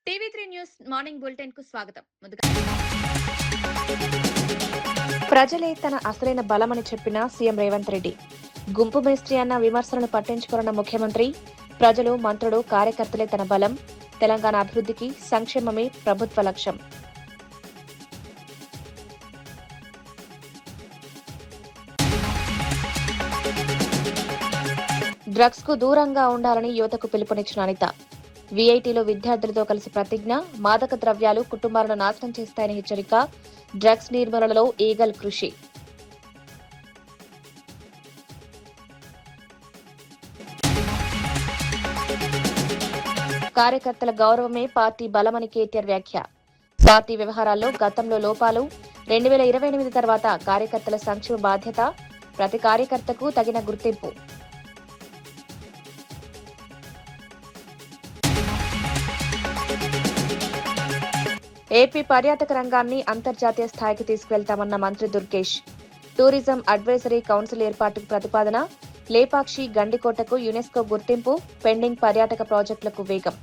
టీవీ3 news morning bulletin కు స్వాగతం. ప్రజలే తన అసలైన బలమని చెప్పిన సీఎం రేవంత్ రెడ్డి. గుంపు మేస్త్రి అన్న విమర్శలను పట్టించుకోరన్న ముఖ్యమంత్రి. ప్రజలు, మంత్రులు, కార్యకర్తలే తన బలం. తెలంగాణ అభివృద్ధికి సంక్షేమమే ప్రభుత్వ లక్ష్యం. డ్రగ్స్ కు దూరంగా ఉండాలని యువతకు పిలుపునిచ్చిన అనిత. వీఐటీలో విద్యార్థులతో కలిసి ప్రతిజ్ఞ. మాదక ద్రవ్యాలు కుటుంబాలను నాశనం చేస్తాయని హెచ్చరిక. డ్రగ్స్ నిర్మూలనలో ఈగల్ కృషి. కార్యకర్తల గౌరవమే పార్టీ బలమని కేటీఆర్ వ్యాఖ్య. పార్టీ వ్యవహారాల్లో గతంలో లోపాలు. 2028 తర్వాత కార్యకర్తల సంక్షేమ బాధ్యత. ప్రతి కార్యకర్తకు తగిన గుర్తింపు. ఏపీ పర్యాటక రంగాన్ని అంతర్జాతీయ స్థాయికి తీసుకువెళ్తామన్న మంత్రి దుర్గేష్. టూరిజం అడ్వైజరీ కౌన్సిల్ ఏర్పాటుకు ప్రతిపాదన. లేపాక్షి, గండికోటకు యునెస్కో గుర్తింపు. పెండింగ్ పర్యాటక ప్రాజెక్టులకు వేగం.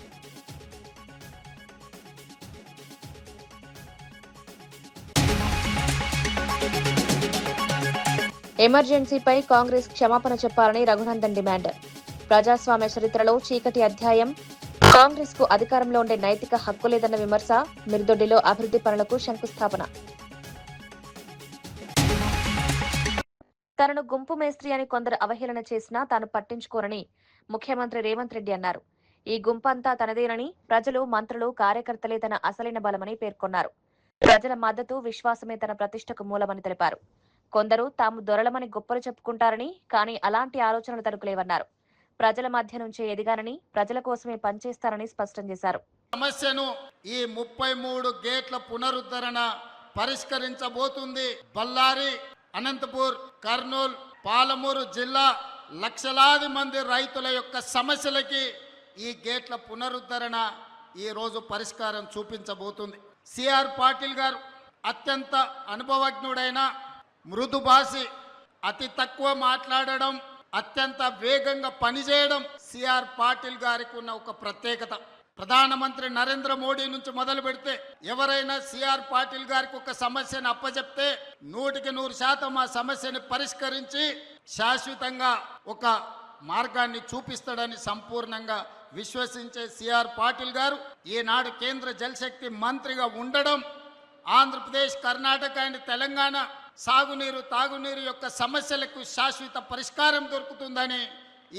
ఎమర్జెన్సీపై కాంగ్రెస్ క్షమాపణ చెప్పాలని రఘునందన్ డిమాండ్. ప్రజాస్వామ్య చరిత్రలో చీకటి అధ్యాయం. కాంగ్రెస్ కు అధికారంలో ఉండే నైతిక హక్కు లేదన్న విమర్శ. మిర్దొడ్డిలో అభివృద్ధి పనులకు శంకుస్థాపన. తనను గుంపు మేస్త్రి అని కొందరు అవహేళన చేసినా తాను పట్టించుకోరని ముఖ్యమంత్రి రేవంత్ రెడ్డి అన్నారు. ఈ గుంపంతా తనదేనని, ప్రజలు, మంత్రులు, కార్యకర్తలే తన అసలైన బలమని పేర్కొన్నారు. ప్రజల మద్దతు, విశ్వాసమే తన ప్రతిష్టకు మూలమని తెలిపారు. కొందరు తాము దొరలమని గొప్పలు చెప్పుకుంటారని, కానీ అలాంటి ఆలోచనలు తనకు లేవన్నారు. ప్రజల మధ్య నుంచే ఎదిగానని, ప్రజల కోసమే పనిచేస్తారని స్పష్టం చేశారు. సమస్యను ఈ 33 గేట్ల పునరుద్ధరణ పరిష్కరించబోతుంది. బళ్ళారి, అనంతపూర్, కర్నూలు, పాలమూరు జిల్లా లక్షలాది మంది రైతుల యొక్క సమస్యలకి ఈ గేట్ల పునరుద్ధరణ ఈ రోజు పరిష్కారం చూపించబోతుంది. సిఆర్ పాటిల్ గారు అత్యంత అనుభవజ్ఞుడైన, మృదుభాషి, అతి తక్కువ మాట్లాడడం, అత్యంత వేగంగా పనిచేయడం సిఆర్ పాటిల్ గారికి ఉన్న ఒక ప్రత్యేకత. ప్రధానమంత్రి నరేంద్ర మోడీ నుంచి మొదలు పెడితే ఎవరైనా సిఆర్ పాటిల్ గారికి ఒక సమస్యను అప్పచెప్తే 100% ఆ సమస్యని పరిష్కరించి శాశ్వతంగా ఒక మార్గాన్ని చూపిస్తాడని సంపూర్ణంగా విశ్వసించే సిఆర్ పాటిల్ గారు ఈనాడు కేంద్ర జలశక్తి మంత్రిగా ఉండడం, ఆంధ్రప్రదేశ్, కర్ణాటక అండ్ తెలంగాణ సాగునీరు, తాగునీరు యొక్క సమస్యలకు శాశ్వత పరిష్కారం దొరుకుతుందని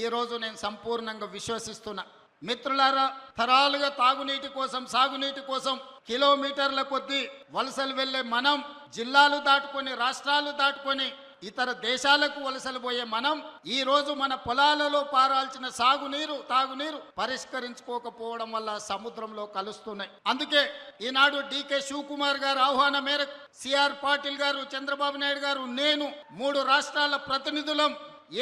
ఈరోజు నేను సంపూర్ణంగా విశ్వసిస్తున్నా. మిత్రులారా, తరాలుగా తాగునీటి కోసం, సాగునీటి కోసం కిలోమీటర్ల కొద్దీ వలసలు వెళ్లే మనం, జిల్లాలు దాటుకొని, రాష్ట్రాలు దాటుకొని ఇతర దేశాలకు వలసలు పోయే మనం ఈ రోజు మన పొలాలలో పారాల్సిన సాగునీరు, తాగునీరు పరిష్కరించుకోకపోవడం వల్ల సముద్రంలో కలుస్తున్నాయి. అందుకే ఈనాడు డికే శివకుమార్ గారు ఆహ్వానం మేరకు సిఆర్ పాటిల్ గారు, చంద్రబాబు నాయుడు గారు, నేను 3 రాష్ట్రాల ప్రతినిధులం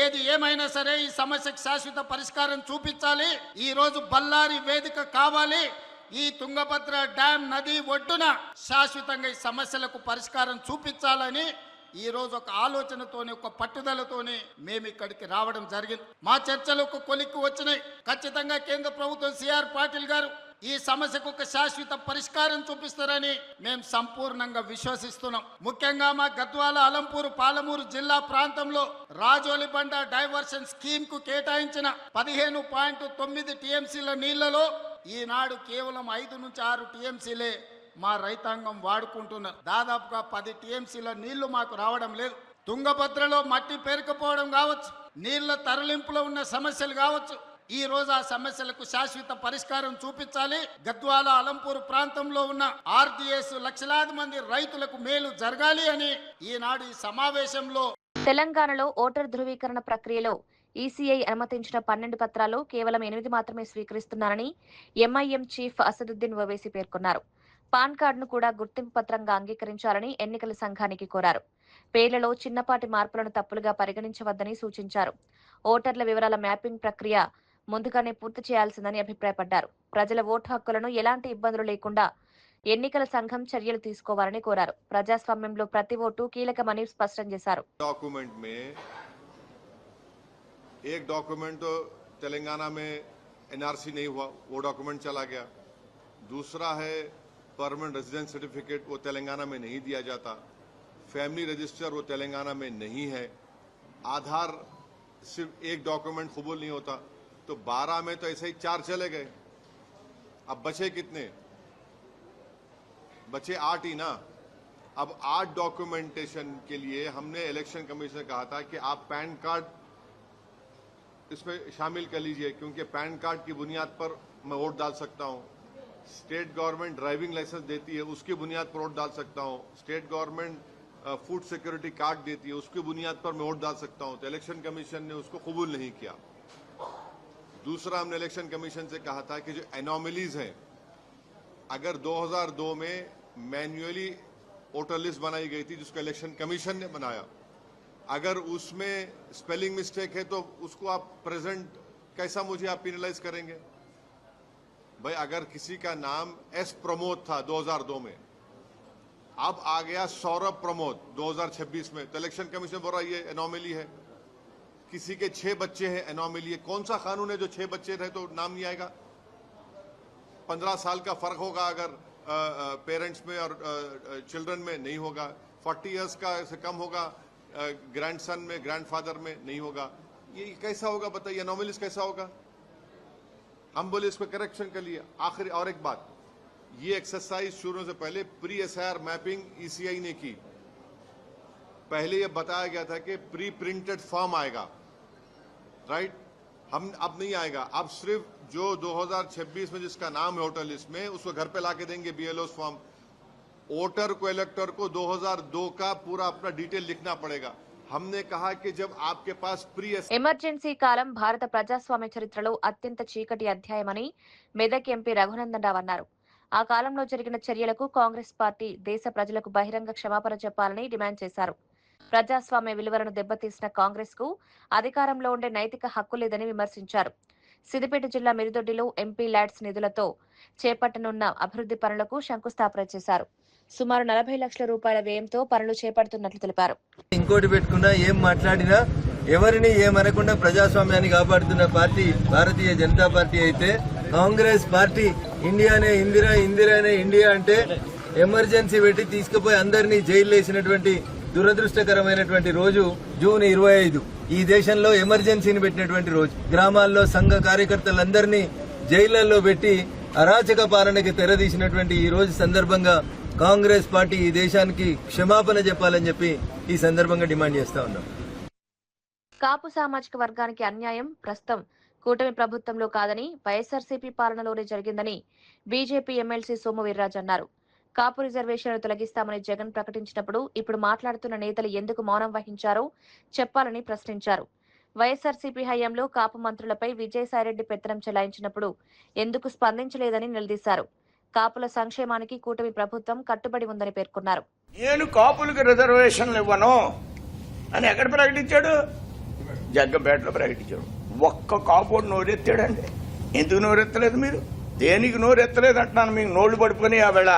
ఏది ఏమైనా సరే ఈ సమస్యకు శాశ్వత పరిష్కారం చూపించాలి. ఈ రోజు బళ్ళారి వేదిక కావాలి. ఈ తుంగభద్ర డ్యాం నది ఒడ్డున శాశ్వతంగా ఈ సమస్యలకు పరిష్కారం చూపించాలని ఈ రోజు ఒక ఆలోచనతోని, ఒక పట్టుదలతోని మేము ఇక్కడికి రావడం జరిగింది. మా చర్చలు ఒక కొలిక్కి వచ్చినాయి. ఖచ్చితంగా కేంద్ర ప్రభుత్వం, సిఆర్ పాటిల్ గారు ఈ సమస్యకు ఒక శాశ్వత పరిష్కారం చూపిస్తారని మేము సంపూర్ణంగా విశ్వసిస్తున్నాం. ముఖ్యంగా మా గద్వాల, అలంపూరు, పాలమూరు జిల్లా ప్రాంతంలో రాజోలిబండ డైవర్షన్ స్కీమ్ కు కేటాయించిన 15.9 టీఎంసీల నీళ్లలో ఈనాడు కేవలం 5 నుంచి 6 టీఎంసీలే మా రైతాంగం వాడుకుంటున్నారు. దాదాపుగా 10 టీఎంసీల నీళ్లు మాకు రావడం లేదు. తుంగభద్రలో మట్టి పేరుకుపోవడం కావచ్చు, నీళ్ల తరలింపులో ఉన్న సమస్యలు కావచ్చు, ఈ రోజు ఆ సమస్యలకు శాశ్వత పరిష్కారం చూపించాలి. గద్వాల, అలంపూర్ ప్రాంతంలో ఉన్న ఆర్డీఎస్ లక్షలాది మంది రైతులకు మేలు జరగాలి అని ఈనాడు ఈ సమావేశంలో. తెలంగాణలో ఓటర్ ధృవీకరణ ప్రక్రియలో ఈసీఐ అనుమతించిన 12 పత్రాలు కేవలం 8 మాత్రమే స్వీకరిస్తున్నారని ఎంఐఎం చీఫ్ అసదుద్దీన్ ఓవైసీ పేర్కొన్నారు. పాన్ కార్డును కూడా గుర్తింపు పత్రంగా అంగీకరించాలని ఎన్నికల సంఘానికి కోరారు. పేర్లలో చిన్నపాటి మార్పులను తప్పులుగా పరిగణించవద్దని సూచించారు. ఓటర్ల వివరాల మ్యాపింగ్ ప్రక్రియ ముందుగానే పూర్తి చేయాల్సిందని అభిప్రాయపడ్డారు. ప్రజల ఓటు హక్కులను ఎలాంటి ఇబ్బందులు లేకుండా ఎన్నికల సంఘం చర్యలు తీసుకోవాలని కోరారు. ప్రజాస్వామ్యంలో ప్రతి ఓటు కీలకమని స్పష్టం చేశారు. एक डॉक्यूमेंट तो तेलंगाना में एनआरसी नहीं हुआ, वो डॉक्यूमेंट चला गया। दूसरा है परमानेंट रेजिडेंस सर्टिफिकेट, वो तेलंगाना में नहीं दिया जाता। फैमिली रजिस्टर वो तेलंगाना में नहीं है। आधार सिर्फ एक डॉक्यूमेंट कबूल नहीं होता। तो 12 में तो ऐसे ही 4 चले गए। अब बचे कितने? बचे 8 ही ना। अब 8 डॉक्यूमेंटेशन के लिए हमने इलेक्शन कमीशन से कहा था कि आप पैन कार्ड इसमें शामिल कर लीजिए, क्योंकि पैन कार्ड की बुनियाद पर मैं वोट डाल सकता हूं। स्टेट गवर्नमेंट ड्राइविंग लाइसेंस देती है, उसकी बुनियाद पर वोट डाल सकता हूं। State government food security card देती है, उसकी बुनियाद पर मैं वोट डाल सकता हूं। तो इलेक्शन कमीशन ने उसको कबूल नहीं किया। दूसरा, हमने इलेक्शन कमीशन से कहा था कि जो एनोमलीज हैं, अगर 2002 में मैन्युअली वोटर लिस्ट बनाई गई थी जिसको इलेक्शन कमीशन ने बनाया, अगर उसमें स्पेलिंग मिस्टेक है तो उसको आप प्रेजेंट कैसा मुझे आप पेनलाइज करेंगे? भाई, अगर किसी का नाम एस प्रमोद था 2002 में, अब आ गया सौरभ प्रमोद 2026 में, तो इलेक्शन कमीशन बोल रहा है ये एनोमली है। किसी के 6 बच्चे हैं, एनोमली है। कौन सा कानून है जो 6 बच्चे रहे तो नाम नहीं आएगा? 15 साल का फर्क होगा अगर पेरेंट्स में और चिल्ड्रन में, नहीं होगा। 40 इयर्स का से कम होगा ग्रैंडसन में, ग्रैंडफादर में नहीं होगा। ये कैसा होगा बताइए? एनोमलीज कैसा होगा? हम बोले इसको करेक्शन कर लिए। आखिरी और एक बात, ये एक्सरसाइज शुरू से पहले प्री एसआईआर मैपिंग ईसीआई ने की। पहले ये बताया गया था कि प्री प्रिंटेड फॉर्म आएगा, राइट? हम अब नहीं आएगा। अब सिर्फ जो 2026 में जिसका नाम है वोटर लिस्ट में, उसको घर पे लाके देंगे बीएलओ फॉर्म। वोटर को, इलेक्टर को 2002 का पूरा अपना डिटेल लिखना पड़ेगा। हमने कहा कि जब आपके पास प्री ఎమర్జెన్సీ కాలం భారత ప్రజాస్వామ్య చరిత్రలో అత్యంత చీకటి అధ్యాయమని మెదక్ ఎంపీ రఘునందన్ రావు అన్నారు. ఆ కాలంలో జరిగిన చర్యలకు కాంగ్రెస్ పార్టీ దేశ ప్రజలకు బహిరంగ క్షమాపణ చెప్పాలని డిమాండ్ చేశారు. ప్రజాస్వామ్య విలువలను దెబ్బతీసిన కాంగ్రెస్ కు అధికారంలో ఉండే నైతిక హక్కు లేదని విమర్శించారు. సిద్దిపేట జిల్లా మిరుదొడ్డిలో ఎంపీ ల్యాడ్స్ నిధులతో చేపట్టనున్న అభివృద్ధి పనులకు శంకుస్థాపన చేశారు. సుమారు 40 లక్షల రూపాయల వ్యయంతో పనులు చేపడుతున్నట్లు తెలిపారు. ఇంకోటి పెట్టుకున్నా, ఏం మాట్లాడినా ఎవరిని ఏమనకుండా ప్రజాస్వామ్యాన్ని కాపాడుతున్న పార్టీ భారతీయ జనతా పార్టీ అయితే, కాంగ్రెస్ పార్టీ ఇండియానే ఇందిరా, ఇందిరానే ఇండియా అంటే ఎమర్జెన్సీ పెట్టి తీసుకుపోయి అందరినీ జైలు వేసినటువంటి దురదృష్టకరమైనటువంటి రోజు జూన్ 25. ఈ దేశంలో ఎమర్జెన్సీని పెట్టినటువంటి రోజు. గ్రామాల్లో సంఘ కార్యకర్తలందరినీ జైళ్లలో పెట్టి అరాచక పాలనకి తెరదీసినటువంటి ఈ రోజు సందర్భంగా కాంగ్రెస్ పార్టీ ఈ దేశానికి క్షమాపణ చెప్పాలని చెప్పి ఈ సందర్భంగా డిమాండ్ చేస్తా ఉన్నాం. కాపు సామాజిక వర్గానికి అన్యాయం ప్రస్తుతం కూటమి ప్రభుత్వంలో కాదని, వైఎస్ఆర్సీపీ పాలనలోనే జరిగిందని బీజేపీ ఎమ్మెల్సీ సోము వీర్రాజు అన్నారు. కాపు రిజర్వేషన్లు తొలగిస్తామని జగన్ ప్రకటించినప్పుడు ఇప్పుడు మాట్లాడుతున్న నేతలు ఎందుకు మౌనం వహించారో చెప్పాలని ప్రశ్నించారు. వైఎస్ఆర్సీపీ హయాంలో కాపు మంత్రులపై విజయసాయిరెడ్డి పెత్తనం చెలాయించినప్పుడు ఎందుకు స్పందించలేదని నిలదీశారు. కాపుల సంక్షేమానికి కూటమి ప్రభుత్వం కట్టుబడి ఉందని పేర్కొన్నారు. నేను కాపులకు రిజర్వేషన్లు ఇవ్వను అని ఎక్కడ ప్రకటించాడు? జగ్గంపేటలో ప్రకటించాడు. ఒక్క కాపు నోరెత్తాడండి. ఎందుకు నోరెత్తలేదు? మీరు దేనికి నోరెత్తలేదు అంటున్నాను. మీకు నోళ్లు పడుకొని ఆ వేళ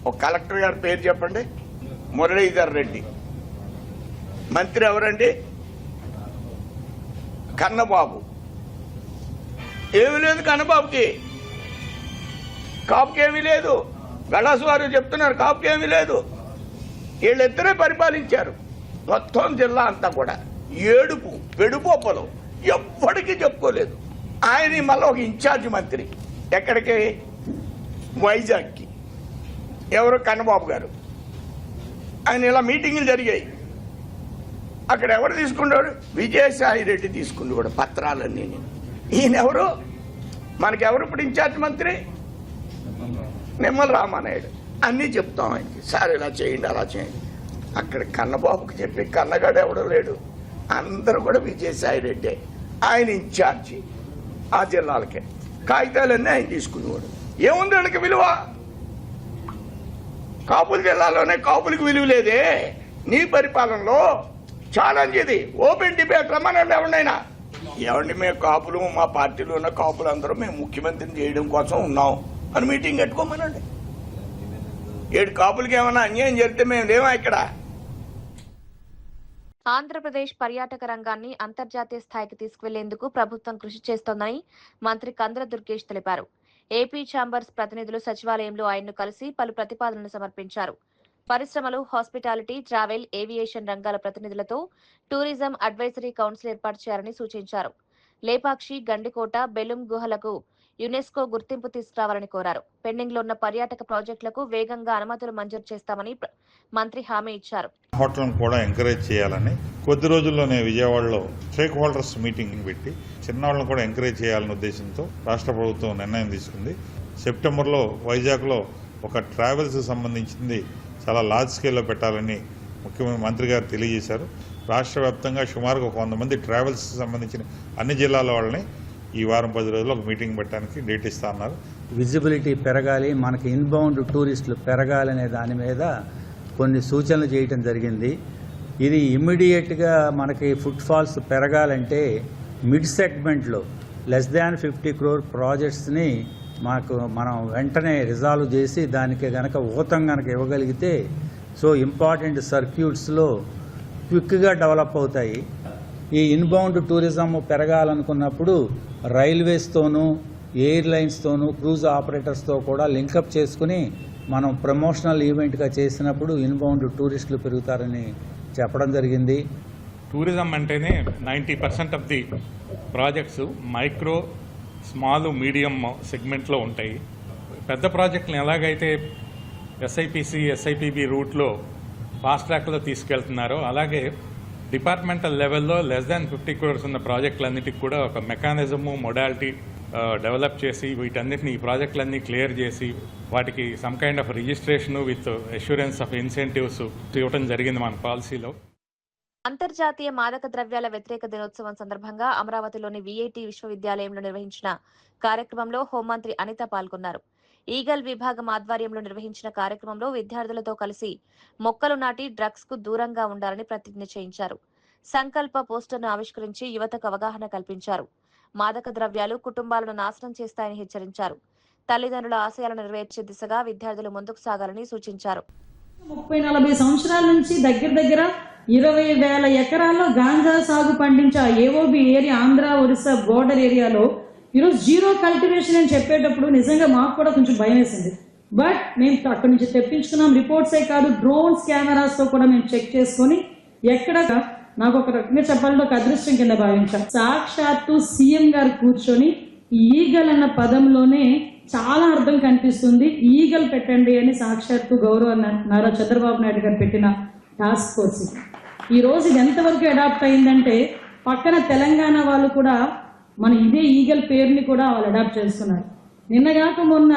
ఒక కలెక్టర్ గారి పేరు చెప్పండి. మురళీధర్ రెడ్డి. మంత్రి ఎవరండి? కన్నబాబు. ఏమీ లేదు కన్నబాబుకి. కాపుకి ఏమీ లేదు. గళాసు వారు చెప్తున్నారు కాపుకి ఏమీ లేదు. వీళ్ళిద్దరే పరిపాలించారు మొత్తం జిల్లా అంతా కూడా. ఏడుపు పెడుపోపలు ఎప్పటికీ చెప్పుకోలేదు. ఆయన మళ్ళీ ఒక ఇన్ఛార్జ్ మంత్రి ఎక్కడికి? వైజాగ్కి. ఎవరు? కన్నబాబు గారు. ఆయన ఇలా మీటింగులు జరిగాయి. అక్కడ ఎవరు తీసుకున్నాడు? విజయసాయి రెడ్డి తీసుకున్నాడు పత్రాలన్నీ. ఈయన ఎవరు? మనకెవరు ఇప్పుడు ఇన్ఛార్జ్ మంత్రి? నిమ్మల రామానాయుడు. అన్నీ చెప్తాం ఆయనకి, సార్ ఇలా చేయండి అలా చేయండి. అక్కడ కన్నబాబుకి చెప్పి కన్నగాడు ఎవడో లేడు. అందరూ కూడా విజయసాయి రెడ్డి. ఆయన ఇన్ఛార్జి ఆ జిల్లాలకే. కాగితాలన్నీ ఆయన తీసుకునేవాడు. ఏముంది వీళ్ళకి విలువ? కాపుల జిల్లాలోనే కాపులకు విలువ లేదే. నీ పరిపాలనలో ఛాలెంజ్ ఇది. ఓపెన్ డిబేట్ రమ్మనండి ఎవరినైనా. ఏమండి మేము కాపులు, మా పార్టీలో ఉన్న కాపులు అందరూ మేము ముఖ్యమంత్రిని చేయడం కోసం ఉన్నాం అని మీటింగ్ కట్టుకోమనండి. 7 కాపులకి ఏమైనా అన్యాయం జరిగితే మేము లేవా ఇక్కడ? ఆంధ్రప్రదేశ్ పర్యాటక రంగాన్ని అంతర్జాతీయ స్థాయికి తీసుకువెళ్లేందుకు ప్రభుత్వం కృషి చేస్తోందని మంత్రి కందుల దుర్గేష్ తెలిపారు. ఏపీ ఛాంబర్స్ ప్రతినిధులు సచివాలయంలో ఆయన్ను కలిసి పలు ప్రతిపాదనలు సమర్పించారు. పరిశ్రమలు, హాస్పిటాలిటీ, ట్రావెల్, ఏవియేషన్ రంగాల ప్రతినిధులతో టూరిజం అడ్వైజరీ కౌన్సిల్ ఏర్పాటు చేయాలని సూచించారు. లేపాక్షి, గండికోట, బెలుం గుహలకు యునెస్కో గుర్తింపు తీసుకురావాలని కోరారు. పెండింగ్ లో ఉన్న పర్యాటక ప్రాజెక్టులకు వేగంగా అనుమతులు మంజూరు చేస్తామని మంత్రి హామీ ఇచ్చారు. హోటల్ను కూడా ఎంకరేజ్ చేయాలని కొద్ది రోజుల్లోనే విజయవాడలో స్టేక్ హోల్డర్స్ మీటింగ్ పెట్టి చిన్నవాళ్ళను కూడా ఎంకరేజ్ చేయాలనే ఉద్దేశంతో రాష్ట్ర ప్రభుత్వం నిర్ణయం తీసుకుంది. సెప్టెంబర్లో వైజాగ్లో ఒక ట్రావెల్స్ సంబంధించింది చాలా లార్జ్ స్కేల్లో పెట్టాలని ముఖ్యమంత్రి గారు తెలియజేశారు. రాష్ట్ర వ్యాప్తంగా సుమారుగా 100 మంది ట్రావెల్స్ సంబంధించిన అన్ని జిల్లాల వాళ్ళని ఈ వారం 10 రోజుల్లో ఒక మీటింగ్ పెట్టడానికి డేట్ ఇస్తా అన్నారు. విజిబిలిటీ పెరగాలి, మనకి ఇన్బౌండ్ టూరిస్టులు పెరగాలనే దాని మీద కొన్ని సూచనలు చేయటం జరిగింది. ఇది ఇమ్మీడియట్గా మనకి ఫుట్ ఫాల్స్ పెరగాలంటే మిడ్ సెగ్మెంట్లో లెస్ దాన్ 50 crore ప్రాజెక్ట్స్ని మనం వెంటనే రిజాల్వ్ చేసి దానికి గనక ఊతం గనక ఇవ్వగలిగితే సో ఇంపార్టెంట్ సర్క్యూట్స్లో క్విక్గా డెవలప్ అవుతాయి. ఈ ఇన్బౌండ్ టూరిజం పెరగాలనుకున్నప్పుడు రైల్వేస్తోనూ, ఎయిర్లైన్స్తోనూ, క్రూజ్ ఆపరేటర్స్తో కూడా లింకప్ చేసుకుని మనం ప్రమోషనల్ ఈవెంట్గా చేసినప్పుడు ఇన్బౌండ్ టూరిస్టులు పెరుగుతారని చెప్పడం జరిగింది. టూరిజం అంటేనే 90% of the projects micro, small, medium సెగ్మెంట్లో ఉంటాయి. పెద్ద ప్రాజెక్టులను ఎలాగైతే ఎస్ఐపిసి, ఎస్ఐపిబి రూట్లో ఫాస్ట్ ట్రాక్లో తీసుకెళ్తున్నారో అలాగే డిపార్ట్మెంటల్ లెవెల్లో లెస్ దాన్ 50 crores ఉన్న ప్రాజెక్టులన్నిటికి కూడా ఒక మెకానిజము, మొడాలిటీ డెవలప్ చేసి వీటన్నిటిని ఈ ప్రాజెక్టులన్నీ క్లియర్ చేసి వాటికి some kind of registration with assurance of incentives ఇవ్వడం జరిగింది మన పాలసీలో. అంతర్జాతీయ మాదక ద్రవ్యాల వ్యతిరేక దినోత్సవం సందర్భంగా అమరావతిలోని విఐటి విశ్వవిద్యాలయంలో నిర్వహించిన కార్యక్రమంలో హోంమంత్రి అనిత పాల్గొన్నారు. ఈగల్ విభాగం ఆధ్వర్యంలో నిర్వహించిన కార్యక్రమంలో విద్యార్థులతో కలిసి మొక్కలు నాటి డ్రగ్స్ కు దూరంగా ఉండాలని ప్రతిజ్ఞ చేయించారు. సంకల్ప పోస్టర్ను ఆవిష్కరించి యువతకు అవగాహన కల్పించారు. మాదక ద్రవ్యాలు కుటుంబాలను నాశనం చేస్తాయని హెచ్చరించారు. తల్లిదండ్రుల ఆశయాలను నెరవేర్చే దిశగా విద్యార్థులు ముందుకు సాగాలని సూచించారు. 30-40 సంవత్సరాల నుంచి దగ్గర 20,000 ఎకరాల్లో గాంజా సాగు పండించే AOB area, Andhra Orissa border ఏరియాలో ఈరోజు జీరో కల్టివేషన్ అని చెప్పేటప్పుడు నిజంగా మాకు కూడా కొంచెం భయం వేసింది. బట్ మేము అక్కడి నుంచి తెప్పించుకున్నాం. రిపోర్ట్సే కాదు, డ్రోన్స్ కెమెరాస్తో కూడా మేము చెక్ చేసుకొని ఎక్కడ నాకు ఒక రకంగా చెప్పాలంటే ఒక అదృష్టం కింద భావించాం. సాక్షాత్తు సీఎం గారు కూర్చొని ఈగల్ అన్న పదంలోనే చాలా అర్థం కనిపిస్తుంది. ఈగల్ పెట్టండి అని సాక్షాత్తు గౌరవ నారా చంద్రబాబు నాయుడు గారు పెట్టిన టాస్క్ ఫోర్స్ ఈ రోజు ఇది ఎంతవరకు అడాప్ట్ అయిందంటే పక్కన తెలంగాణ వాళ్ళు కూడా మన ఇదే ఈగల్ పేరుని కూడా వాళ్ళు అడాప్ట్ చేస్తున్నారు. నిన్నగాక మొన్న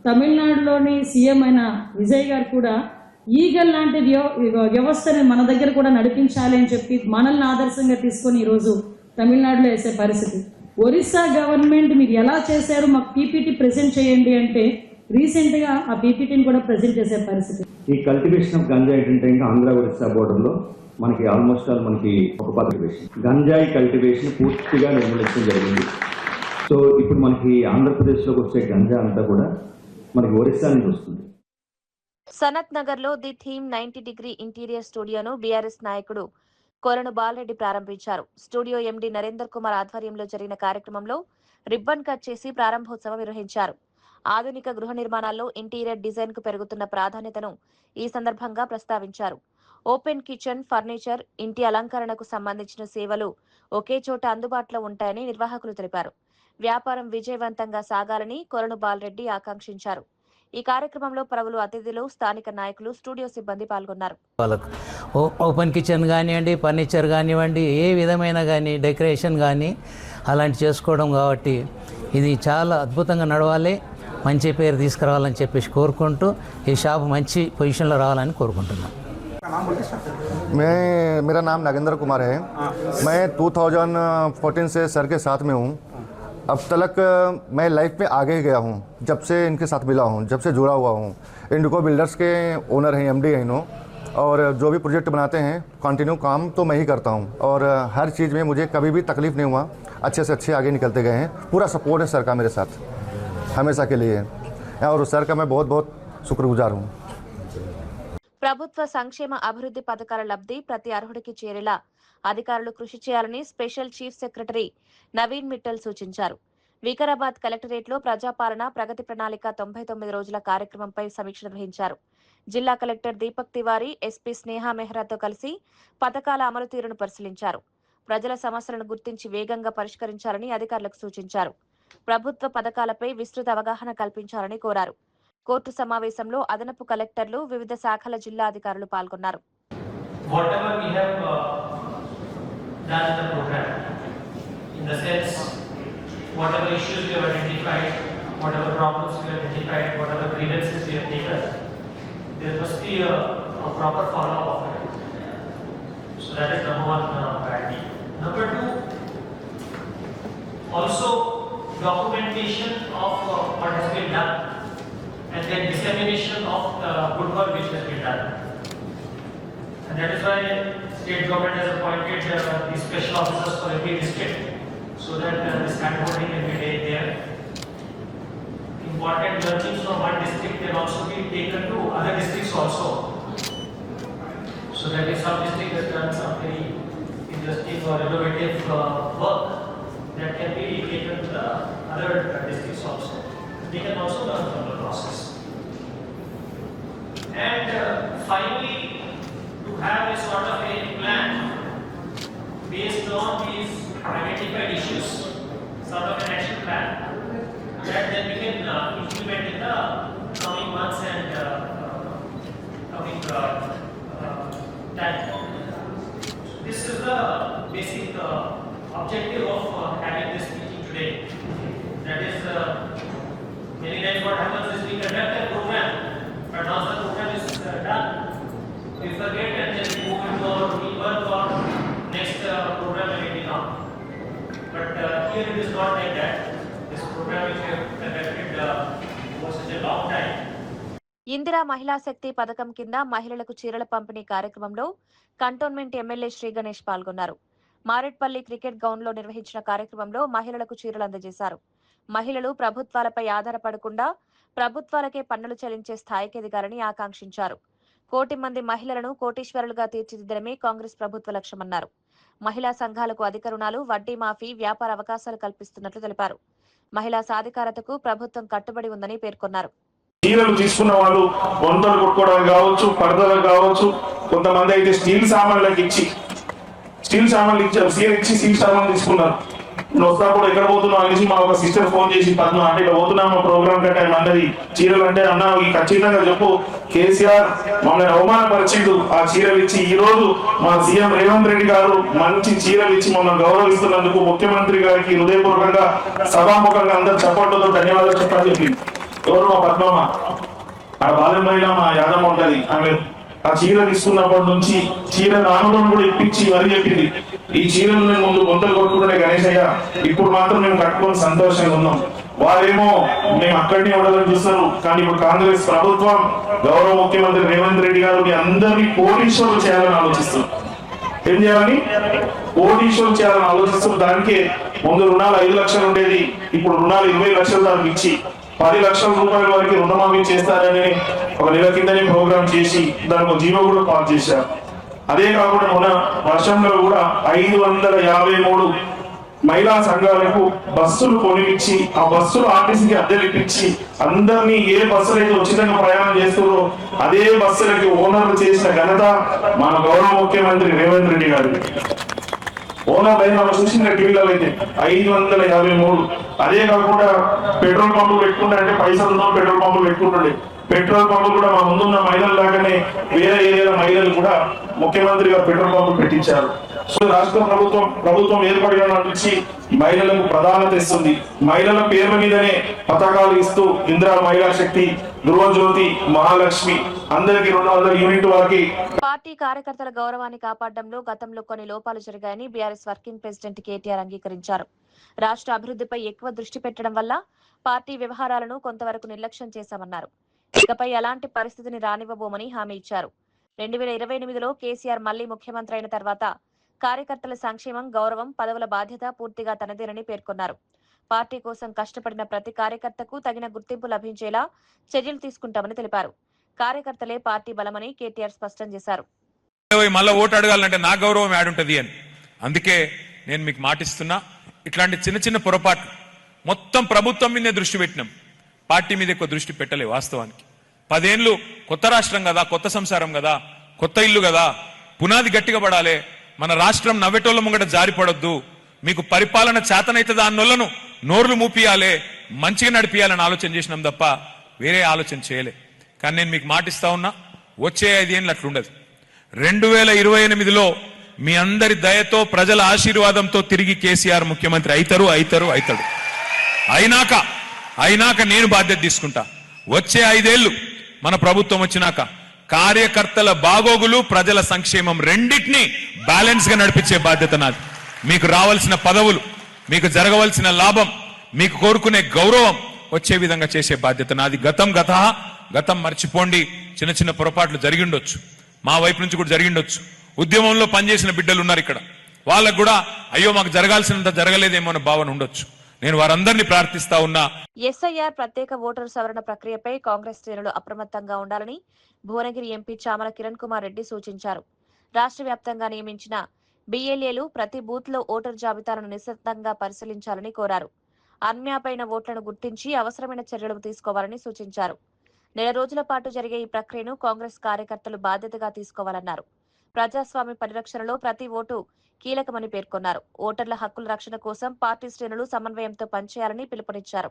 తమిళనాడులోని సీఎం అయిన విజయ్ గారు కూడా ఈగల్ లాంటి వ్యవస్థని మన దగ్గర కూడా నడిపించాలి అని చెప్పి మనల్ని ఆదర్శంగా తీసుకొని ఈరోజు తమిళనాడులో వేసే పరిస్థితి. ఒరిస్సా గవర్నమెంట్ మీరు ఎలా చేశారు, మాకు పీపీటీ ప్రెజెంట్ చేయండి అంటే రీసెంట్గా ఆ పీపీటీని కూడా ప్రెజెంట్ చేసే పరిస్థితి. ఈ కల్టివేషన్ ఆఫ్ గంజాయి ఏంటంటే ఇంకా ఆంధ్ర ఒరిస్సా బోర్డర్లో మనకి ఆల్మోస్ట్ మనకి ఒక కల్టివేషన్ గంజాయి కల్టివేషన్ పూర్తిగా నిర్మూలించడం జరిగింది. సో ఇప్పుడు మనకి ఆంధ్రప్రదేశ్లోకి వచ్చే గంజా అంతా కూడా మనకి ఒరిస్సా నుంచి వస్తుంది. సనత్ నగర్ లో ది థీమ్ 90 డిగ్రీ ఇంటీరియర్ స్టూడియోను బీఆర్ఎస్ నాయకుడు కొలను బాలరెడ్డి ప్రారంభించారు. స్టూడియో ఎండీ నరేందర్ కుమార్ ఆధ్వర్యంలో జరిగిన కార్యక్రమంలో రిబ్బన్ కట్ చేసి ప్రారంభోత్సవం నిర్వహించారు. ఆధునిక గృహ నిర్మాణాల్లో ఇంటీరియర్ డిజైన్ కు పెరుగుతున్న ప్రాధాన్యతను ఈ సందర్భంగా ప్రస్తావించారు. ఓపెన్ కిచెన్, ఫర్నిచర్, ఇంటి అలంకరణకు సంబంధించిన సేవలు ఒకే చోట అందుబాటులో ఉంటాయని నిర్వాహకులు తెలిపారు. వ్యాపారం విజయవంతంగా సాగాలని కొలను బాలరెడ్డి ఆకాంక్షించారు. ఈ కార్యక్రమంలో పలువురు అతిథులు, స్థానిక నాయకులు, స్టూడియో సిబ్బంది పాల్గొన్నారు. ఓపెన్ కిచెన్ కానివ్వండి, ఫర్నిచర్ కానివ్వండి, ఏ విధమైన కానీ డెకరేషన్ కానీ అలాంటి చేసుకోవడం కాబట్టి ఇది చాలా అద్భుతంగా నడవాలి, మంచి పేరు తీసుకురావాలని చెప్పేసి కోరుకుంటూ ఈ షాప్ మంచి పొజిషన్లో రావాలని కోరుకుంటున్నాను. मेरा नाम नागेंद्र कुमार है। मैं 2014 से सर के साथ में हूँ। अब तक मैं लाइफ में आगे गया हूँ जब से इनके साथ मिला हूँ, जब से जुड़ा हुआ हूँ। इंडिको बिल्डर्स के ओनर हैं, एमडी हैं इन्हों, और जो भी प्रोजेक्ट बनाते हैं कंटिन्यू काम तो मैं ही करता हूँ और हर चीज़ में मुझे कभी भी तकलीफ़ नहीं हुआ, अच्छे से अच्छे आगे निकलते गए हैं। पूरा सपोर्ट है सर का मेरे साथ हमेशा के लिए, और सर का मैं बहुत बहुत शुक्रगुजार हूँ। ప్రభుత్వ సంక్షేమ అభివృద్ధి పథకాల లబ్ధి ప్రతి అర్హుడికి చేరేలా అధికారులు కృషి చేయాలని special chief secretary Naveen Mittal సూచించారు. వికారాబాద్ కలెక్టరేట్లో ప్రజాపాలన ప్రగతి ప్రణాళిక 99 రోజుల కార్యక్రమంపై సమీక్ష నిర్వహించారు. జిల్లా కలెక్టర్ దీపక్ తివారీ, ఎస్పీ స్నేహ మెహ్రాతో కలిసి పథకాల అమలు తీరును పరిశీలించారు. ప్రజల సమస్యలను గుర్తించి వేగంగా పరిష్కరించాలని అధికారులకు సూచించారు. ప్రభుత్వ పథకాలపై విస్తృత అవగాహన కల్పించాలని కోరారు. కోర్టు సమావేశంలో అదనపు కలెక్టర్లు, వివిధ శాఖల జిల్లా అధికారులు పాల్గొన్నారు. whatever issues we have identified, whatever problems we have identified, whatever grievances we have taken, there must be a proper follow-up of it. So that is number one priority. Number two, also documentation of what has been done and then dissemination of good work which has been done. And that is why state government has appointed the special officers for every district, so that this handholding can be made there. Important learnings from one district can also be taken to other districts also. So that if some district has done some very interesting or innovative work, that can be taken to the other districts also. They can also learn from the process. And finally, to have a sort of a plan based on these identified issues, sort of an action plan that then we can implement in the coming months and coming time. This is the basic objective of having this meeting today. That is, many times what happens is we conduct a program, but once the program is done, we forget and then we move into our routine work or next program may be on. But here it is not like that. This program which we have conducted for such a long time. Indira మహిళా శక్తి పథకం కింద మహిళలకు చీరల పంపిణీ కార్యక్రమంలో cantonment MLA Shri Ganesh పాల్గొన్నారు. Marredpally cricket ground లో నిర్వహించిన కార్యక్రమంలో మహిళలకు చీరలు అందజేశారు. మహిళలు ప్రభుత్వాలపై ఆధారపడకుండా ప్రభుత్వాలకే పన్నులు చెల్లించే స్థాయికి ఎదగాలని ఆకాంక్షించారు. 1 కోటి మంది మహిళలను కోటీశ్వరులుగా తీర్చిదిద్దడమే కాంగ్రెస్ ప్రభుత్వ లక్ష్యమన్నారు. మహిళా సంఘాలకు అధిక రుణాలు, వడ్డీ మాఫీ, వ్యాపార అవకాశాలు కల్పిస్తున్నట్లు తెలిపారు. మహిళా సాధికారతకు ప్రభుత్వం కట్టుబడి ఉందని పేర్కొన్నారు. చీరలు తీసుకున్న వాళ్ళు వంటలు కొట్టుకోవడానికి కావచ్చు, పరదలకు కావచ్చు, కొంతమంది అయితే స్టీల్ సామాన్లకు ఇచ్చి స్టీల్ సామాన్లు తీసుకున్నారు. నేను వస్తా కూడా ఎక్కడ పోతున్నావు అనేసి మా ఒక సిస్టర్ ఫోన్ చేసి పద్మ అంటే ఇక్కడ పోతున్నాము ప్రోగ్రామ్ కంటే అన్నది చీరలు అంటే అన్న ఖచ్చితంగా చెప్పు, కేసీఆర్ మమ్మల్ని అవమానపరిచిండు ఆ చీరలు ఇచ్చి. ఈ రోజు మా సీఎం రేవంత్ రెడ్డి గారు మంచి చీరలు ఇచ్చి మమ్మల్ని గౌరవిస్తున్నందుకు ముఖ్యమంత్రి గారికి హృదయపూర్వకంగా సభాముఖంగా అందరు చప్పట్లతో ధన్యవాదాలు చెప్పని చెప్పింది. ఎవరు? మా పద్మమ్మ. ఆ బాలెంబైలో మా యాదమ్మ ఉంటది. ఆమె ఆ చీర తీసుకున్నప్పటి నుంచి చీర నానులను కూడా ఇప్పించి మరీ చెప్పింది, ఈ చీరలు నేను ముందు గొంతలు కొట్టుకుంటే గణేశయ్య, ఇప్పుడు మాత్రం మేము కట్టుకొని సంతోషంగా ఉన్నాం. వారేమో మేము అక్కడినే ఉండాలని చూస్తారు, కానీ ఇప్పుడు కాంగ్రెస్ ప్రభుత్వం గౌరవ ముఖ్యమంత్రి రేవంత్ రెడ్డి గారు అందరినీ కోటీశ్వరులు చేయాలని ఆలోచిస్తారు. ఏం చేయాలని? కోటీశ్వరులు చేయాలని ఆలోచిస్తారు. దానికే ముందు రుణాలు 5 లక్షలు ఉండేది, ఇప్పుడు రుణాలు 20 లక్షలు దానికి ఇచ్చి 10 లక్షల రూపాయల వరకు రుణమాఫీ చేస్తారని ఒక నెల కిందనే ప్రోగ్రామ్ చేసి దానికి ఒక జీవో కూడా పాస్ చేశారు. అదే కాకుండా మొన్న వర్షంలో కూడా 553 మహిళా సంఘాలకు బస్సులు కొనిపించి ఆ బస్సులు ఆర్టీసీకి అద్దెలు ఇప్పించి అందరినీ ఏ బస్సులు అయితే ఉచితంగా ప్రయాణం చేస్తారో అదే బస్సులకి ఓనర్లు చేసిన ఘనత మన గౌరవ ముఖ్యమంత్రి రేవంత్ రెడ్డి గారు. ఓనర్ అయిన చూసిన టీవీలలో అయితే 553. అదే కాకుండా పెట్రోల్ పంపులు పెట్టుకుంటారంటే పైసలు పెట్రోల్ పంపులు పెట్టుకుంటుండే. పెట్రోల్ పంపులు కూడా మా ముందున్న మహిళలు లాగానే వేరే ఏరియాల మహిళలు కూడా ముఖ్యమంత్రి గారు పెట్రోల్ పంపులు పెట్టించారు. సో రాష్ట్ర ప్రభుత్వం ఏర్పడిన నుంచి మహిళలకు ప్రాధాన్యత ఇస్తుంది. మహిళల పేర్ల మీదనే పథకాలు ఇస్తూ ఇందిరా మహిళా శక్తి, గృహజ్యోతి, మహాలక్ష్మి అందరికి 200 యూనిట్ వరకు. పార్టీ కార్యకర్తల గౌరవాన్ని కాపాడడంలో గతంలో కొన్ని లోపాలు జరిగాయని బీఆర్ఎస్ వర్కింగ్ ప్రెసిడెంట్ కేటీఆర్ అంగీకరించారు. రాష్ట్ర అభివృద్ధిపై ఎక్కువ దృష్టి పెట్టడం వల్ల పార్టీ వ్యవహారాలను కొంతవరకు నిర్లక్ష్యం చేశామన్నారు. ఇకపై అలాంటి పరిస్థితిని రానివ్వబోమని హామీ ఇచ్చారు. 2028లో కేసీఆర్ మళ్లీ ముఖ్యమంత్రి అయిన తర్వాత కార్యకర్తల సంక్షేమం, గౌరవం, పదవుల బాధ్యత పూర్తిగా తనదేనని పేర్కొన్నారు. పార్టీ కోసం కష్టపడిన ప్రతి కార్యకర్తకు తగిన గుర్తింపు లభించేలా చర్యలు తీసుకుంటామని తెలిపారు. కార్యకర్తలే పార్టీ బలమని కేటీఆర్ స్పష్టం చేశారు. మళ్ళీ ఓటు అడగాలంటే నా గౌరవం యాడుంటది అని, అందుకే నేను మీకు మాటిస్తున్నా, ఇట్లాంటి చిన్న చిన్న పొరపాట్లు మొత్తం ప్రభుత్వం మీదే దృష్టి పెట్టినాం, పార్టీ మీద ఎక్కువ దృష్టి పెట్టలే. వాస్తవానికి 10 ఏళ్ళు కొత్త రాష్ట్రం కదా, కొత్త సంసారం కదా, కొత్త ఇల్లు కదా, పునాది గట్టిగా పడాలి, మన రాష్ట్రం నవ్వెటోళ్ళ ముంగట జారిపడొద్దు, మీకు పరిపాలన చేతనైతే దాన్నోళ్లను నోర్లు మూపియాలే, మంచిగా నడిపియాలని ఆలోచన చేసినాం తప్ప వేరే ఆలోచన చేయలే. కానీ నేను మీకు మాటిస్తా ఉన్నా, వచ్చే 5 ఏళ్ళు అట్లుండదు. 2028లో మీ అందరి దయతో ప్రజల ఆశీర్వాదంతో తిరిగి కేసీఆర్ ముఖ్యమంత్రి అవుతాడు. అయినాక నేను బాధ్యత తీసుకుంటా. వచ్చే 5 ఏళ్ళు మన ప్రభుత్వం వచ్చినాక కార్యకర్తల బాగోగులు, ప్రజల సంక్షేమం రెండింటినీ బ్యాలెన్స్ గా నడిపించే బాధ్యత నాది. మీకు రావాల్సిన పదవులు, మీకు జరగవలసిన లాభం, మీకు కోరుకునే గౌరవం వచ్చే విధంగా చేసే బాధ్యత నాది. గతం మర్చిపోండి. చిన్న చిన్న పొరపాట్లు జరిగిండొచ్చు, మా వైపు నుంచి కూడా జరిగిండొచ్చు. ఉద్యమంలో పనిచేసిన బిడ్డలు ఉన్నారు ఇక్కడ, వాళ్ళకు కూడా అయ్యో మాకు జరగాల్సినంత జరగలేదేమో అన్న భావన ఉండొచ్చు. నేను వారందరినీ ప్రార్థిస్తా ఉన్నా. ఎస్ఐఆర్ ప్రత్యేక ఓటరు సవరణ ప్రక్రియపై కాంగ్రెస్ శ్రేణులు అప్రమత్తంగా ఉండాలని భువనగిరి ఎంపీ చామల కిరణ్ కుమార్ రెడ్డి సూచించారు. రాష్ట్ర వ్యాప్తంగా నియమించిన బిఎల్ఏలు ప్రతి బూత్ లో ఓటర్ జాబితాలను నిశ్శబ్దంగా పరిశీలించాలని కోరారు. అన్యాపైన ఓట్లను గుర్తించి అవసరమైన చర్యలు తీసుకోవాలని సూచించారు. 4 రోజుల పాటు జరిగే ఈ ప్రక్రియను కాంగ్రెస్ కార్యకర్తలు బాధ్యతగా తీసుకోవాలన్నారు. ప్రజాస్వామ్య పరిరక్షణలో ప్రతి ఓటు కీలకమని పేర్కొన్నారు. ఓటర్ల హక్కుల రక్షణ కోసం పార్టీ శ్రేణులు సమన్వయంతో పనిచేయాలని పిలుపునిచ్చారు.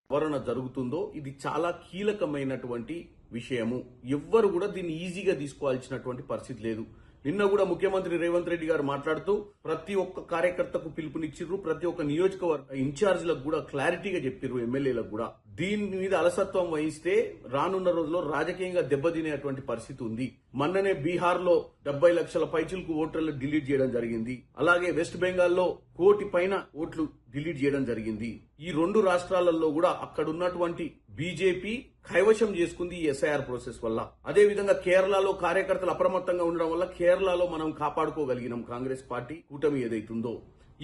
సవరణ జరుగుతుందో ఇది చాలా కీలకమైనటువంటి విషయము. ఎవ్వరు కూడా దీన్ని ఈజీగా తీసుకోవాల్సినటువంటి పరిస్థితి లేదు. నిన్న కూడా ముఖ్యమంత్రి రేవంత్ రెడ్డి గారు మాట్లాడుతూ ప్రతి ఒక్క కార్యకర్తకు పిలుపునిచ్చిర్రు, ప్రతి ఒక్క నియోజకవర్గ ఇన్ఛార్జీలకు కూడా క్లారిటీగా చెప్పిర్రు, ఎమ్మెల్యేలకు కూడా. దీని మీద అలసత్వం వహిస్తే రానున్న రోజుల్లో రాజకీయంగా దెబ్బతినేటువంటి పరిస్థితి ఉంది. మొన్ననే బీహార్ లో 70 లక్షల పైచిలకు ఓటర్లు డిలీట్ చేయడం జరిగింది. అలాగే వెస్ట్ బెంగాల్లో 1 కోటి పైన ఓట్లు డిలీట్ చేయడం జరిగింది. ఈ 2 రాష్ట్రాలలో కూడా అక్కడ ఉన్నటువంటి బీజేపీ కైవశం చేసుకుంది ఈ ఎస్ఐఆర్ ప్రాసెస్ వల్ల. అదే విధంగా కేరళలో కార్యకర్తలు అప్రమత్తంగా ఉండడం వల్ల కేరళలో మనం కాపాడుకోగలిగినాం కాంగ్రెస్ పార్టీ కూటమి ఏదైతుందో.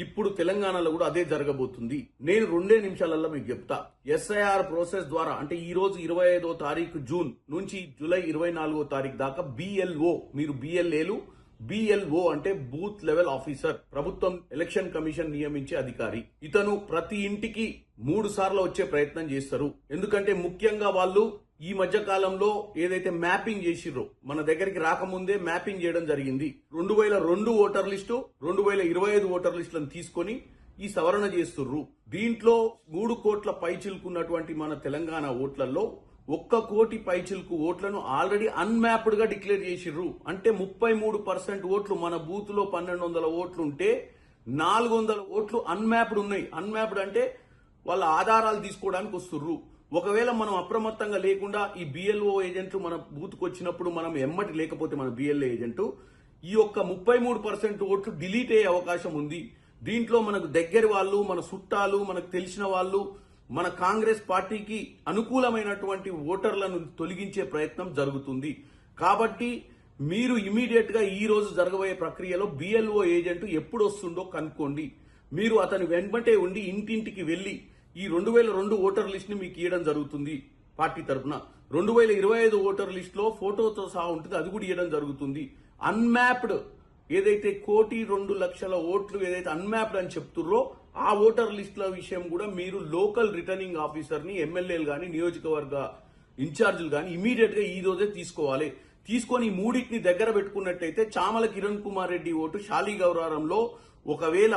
ఇప్పుడు తెలంగాణలో కూడా అదే జరగబోతుంది. నేను 2 నిమిషాలలో మీకు చెప్తా. ఎస్ఐఆర్ ప్రాసెస్ ద్వారా అంటే ఈ రోజు 25వ తారీఖు జూన్ నుంచి జూలై 24వ తారీఖు దాకా బిఎల్ఓ, మీరు బిఎల్ఏలు, బిఎల్ఓ అంటే బూత్ లెవెల్ ఆఫీసర్, ప్రభుత్వం ఎలక్షన్ కమిషన్ నియమించే అధికారి. ఇతను ప్రతి ఇంటికి 3 సార్లు వచ్చే ప్రయత్నం చేస్తారు. ఎందుకంటే ముఖ్యంగా వాళ్ళు ఈ మధ్య కాలంలో ఏదైతే మ్యాపింగ్ చేసిర్రో, మన దగ్గరికి రాకముందే మ్యాపింగ్ చేయడం జరిగింది. 2002 ఓటర్ లిస్టు, 2025 ఓటర్ లిస్టులను తీసుకొని ఈ సవరణ చేస్తుర్రు. దీంట్లో 3 కోట్ల పైచిలుకున్నటువంటి మన తెలంగాణ ఓట్లలో 1 కోటి పైచిలుకు ఓట్లను ఆల్రెడీ అన్మ్యాప్డ్ గా డిక్లేర్ చేసిర్రు. అంటే 33% ఓట్లు మన బూత్ లో 1200 ఓట్లు ఉంటే 400 ఓట్లు అన్మ్యాప్డ్ ఉన్నాయి. అన్మ్యాప్డ్ అంటే వాళ్ళ ఆధారాలు తీసుకోవడానికి వస్తుర్రు. ఒకవేళ మనం అప్రమత్తంగా లేకుండా ఈ బిఎల్ఓ ఏజెంట్లు మన బూత్కు వచ్చినప్పుడు మనం ఎమ్మటి లేకపోతే మన బిఎల్ఏ ఏజెంట్ ఈ యొక్క 33% ఓట్లు డిలీట్ అయ్యే అవకాశం ఉంది. దీంట్లో మనకు దగ్గర వాళ్ళు, మన చుట్టాలు, మనకు తెలిసిన వాళ్ళు, మన కాంగ్రెస్ పార్టీకి అనుకూలమైనటువంటి ఓటర్లను తొలగించే ప్రయత్నం జరుగుతుంది. కాబట్టి మీరు ఇమీడియట్ గా ఈ రోజు జరగబోయే ప్రక్రియలో బిఎల్ఓ ఏజెంట్ ఎప్పుడు వస్తుండో కనుక్కోండి. మీరు అతని వెంబటే ఉండి ఇంటింటికి వెళ్లి ఈ 2002 ఓటర్ లిస్ట్ ని మీకు ఇవ్వడం జరుగుతుంది. పార్టీ తరఫున 2025 ఓటర్ లిస్ట్ లో ఫోటోతో సహా ఉంటుంది, అది కూడా ఇవ్వడం జరుగుతుంది. అన్మ్యాప్డ్ ఏదైతే 1,02,00,000 ఓట్లు ఏదైతే అన్మ్యాప్డ్ అని చెప్తుర్రో ఆ ఓటర్ లిస్టుల విషయం కూడా మీరు లోకల్ రిటర్నింగ్ ఆఫీసర్ ని, ఎమ్మెల్యేలు గాని, నియోజకవర్గ ఇన్ఛార్జీలు గాని ఇమీడియట్ గా ఈ రోజే తీసుకోవాలి. తీసుకొని 3టిని దగ్గర పెట్టుకున్నట్టయితే చామల కిరణ్ కుమార్ రెడ్డి ఓటు శాలిగౌరారంలో ఒకవేళ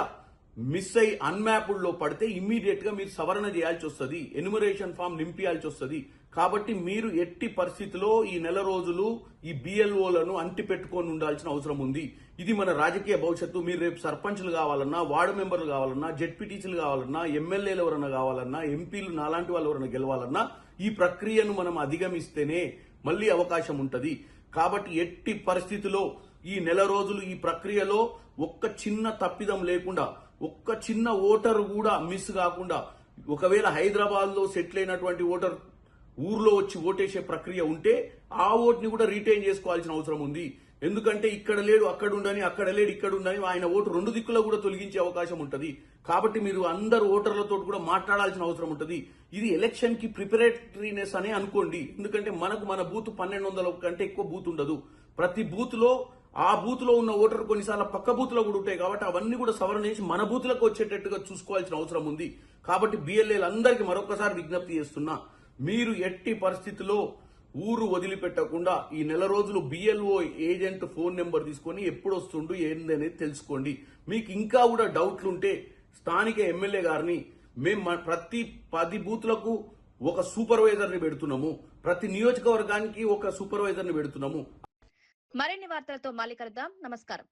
మిస్ అయి అన్మ్యాప్డ్ లో పడితే ఇమ్మీడియట్ గా మీరు సవరణ చేయాల్సి వస్తుంది, ఎన్యుమరేషన్ ఫామ్ నింపియాల్సి వస్తుంది. కాబట్టి మీరు ఎట్టి పరిస్థితిలో ఈ 4 రోజులు ఈ బిఎల్ఓలను అంటి పెట్టుకొని ఉండాల్సిన అవసరం ఉంది. ఇది మన రాజకీయ భవిష్యత్తు. మీరు రేపు సర్పంచ్లు కావాలన్నా, వార్డు మెంబర్లు కావాలన్నా, జెడ్పీటీసీలు కావాలన్నా, ఎమ్మెల్యేలు ఎవరైనా కావాలన్నా, ఎంపీలు నాలాంటి వాళ్ళు ఎవరైనా గెలవాలన్నా ఈ ప్రక్రియను మనం అధిగమిస్తేనే మళ్లీ అవకాశం ఉంటది. కాబట్టి ఎట్టి పరిస్థితిలో ఈ 4 రోజులు ఈ ప్రక్రియలో ఒక్క చిన్న తప్పిదం లేకుండా, ఒక్క చిన్న ఓటర్ కూడా మిస్ కాకుండా, ఒకవేళ హైదరాబాద్ లో సెటిల్ అయినటువంటి ఓటర్ ఊర్లో వచ్చి ఓటేసే ప్రక్రియ ఉంటే ఆ ఓటుని కూడా రీటైన్ చేసుకోవాల్సిన అవసరం ఉంది. ఎందుకంటే ఇక్కడ లేడు అక్కడ ఉండని, అక్కడ లేడు ఇక్కడ ఉండని ఆయన ఓటు 2 దిక్కులో కూడా తొలగించే అవకాశం ఉంటది. కాబట్టి మీరు అందరు ఓటర్లతో కూడా మాట్లాడాల్సిన అవసరం ఉంటది. ఇది ఎలక్షన్ కి ప్రిపరేటరీనెస్ అనే అనుకోండి. ఎందుకంటే మనకు మన బూత్ 1200 కంటే ఎక్కువ బూత్ ఉండదు. ప్రతి బూత్ లో ఆ బూత్ లో ఉన్న ఓటర్ కొన్నిసార్లు పక్క బూత్ లో కూడా ఉంటాయి కాబట్టి అవన్నీ కూడా సవరణ చేసి మన బూత్లకు వచ్చేటట్టుగా చూసుకోవాల్సిన అవసరం ఉంది. కాబట్టి బిఎల్ఏలందరికీ మరొకసారి విజ్ఞప్తి చేస్తున్నా, మీరు ఎట్టి పరిస్థితిలో ఊరు వదిలిపెట్టకుండా ఈ నెల రోజులు బిఎల్ఓ ఏజెంట్ ఫోన్ నెంబర్ తీసుకొని ఎప్పుడు వస్తుండు ఏంది అనేది తెలుసుకోండి. మీకు ఇంకా కూడా డౌట్లు ఉంటే స్థానిక ఎమ్మెల్యే గారిని మేము ప్రతి 10 బూత్లకు ఒక సూపర్వైజర్ని పెడుతున్నాము, ప్రతి నియోజకవర్గానికి ఒక సూపర్వైజర్ని పెడుతున్నాము. మరిన్ని వార్తలతో మళ్ళీ కలుద్దాం. నమస్కారం.